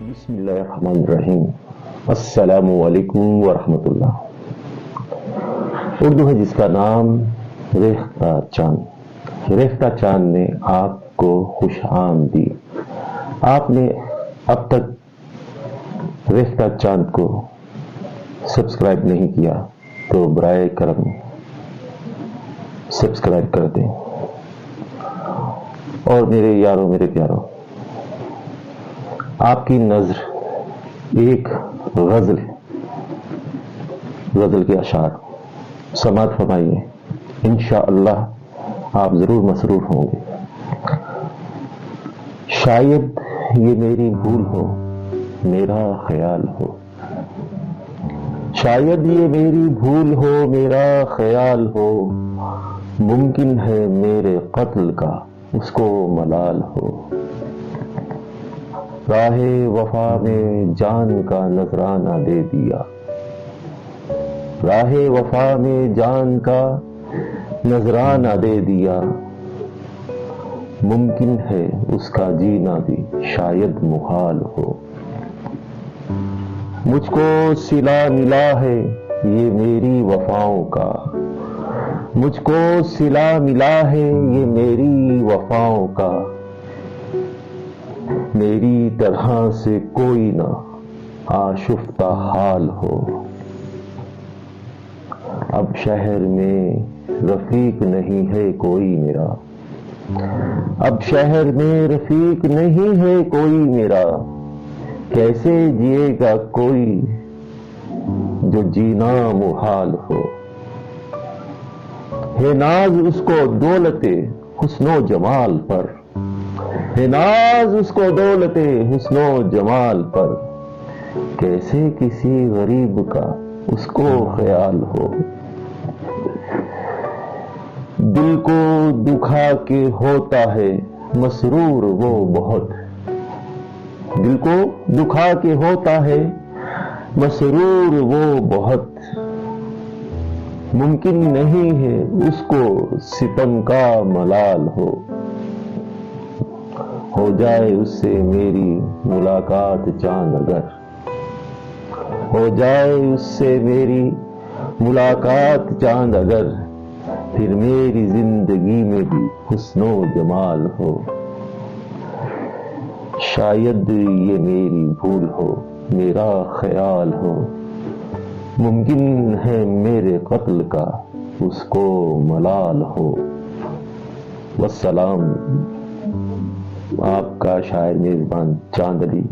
بسم اللہ الرحمن الرحیم۔ السلام علیکم ورحمۃ اللہ۔ اردو ہے جس کا نام ریختہ چاند۔ ریختہ چاند نے آپ کو خوش آمدید۔ آپ نے اب تک ریختہ چاند کو سبسکرائب نہیں کیا تو برائے کرم سبسکرائب کر دیں۔ اور میرے یاروں، میرے پیاروں، آپ کی نظر ایک غزل کے اشعار سماعت فرمائیے، انشاءاللہ آپ ضرور مسرور ہوں گے۔ شاید یہ میری بھول ہو، میرا خیال ہو، شاید یہ میری بھول ہو، میرا خیال ہو، ممکن ہے میرے قتل کا اس کو ملال ہو۔ راہ وفا میں جان کا نذرانہ دے دیا، راہ وفا میں جان کا نذرانہ دے دیا، ممکن ہے اس کا جینا بھی شاید محال ہو۔ مجھ کو صلہ ملا ہے یہ میری وفاؤں کا، مجھ کو صلہ ملا ہے یہ میری وفاؤں کا، میری طرح سے کوئی نہ آشفتہ حال ہو۔ اب شہر میں رفیق نہیں ہے کوئی میرا، اب شہر میں رفیق نہیں ہے کوئی میرا، کیسے جیے گا کوئی جو جینا محال ہو۔ ہے ناز اس کو دولت حسن و جمال پر، ہے ناز اس کو دولت حسن و جمال پر، کیسے کسی غریب کا اس کو خیال ہو۔ دل کو دکھا کے ہوتا ہے مسرور وہ بہت، دل کو دکھا کے ہوتا ہے مسرور وہ بہت، ممکن نہیں ہے اس کو ستم کا ملال ہو۔ ہو جائے اس سے میری ملاقات چاند اگر، ہو جائے اس سے میری ملاقات چاند اگر، پھر میری زندگی میں بھی حسن و جمال ہو۔ شاید یہ میری بھول ہو، میرا خیال ہو، ممکن ہے میرے قتل کا اس کو ملال ہو۔ والسلام، آپ کا شاعر میزبان چاند علی۔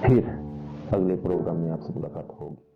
پھر اگلے پروگرام میں آپ سے ملاقات ہوگی۔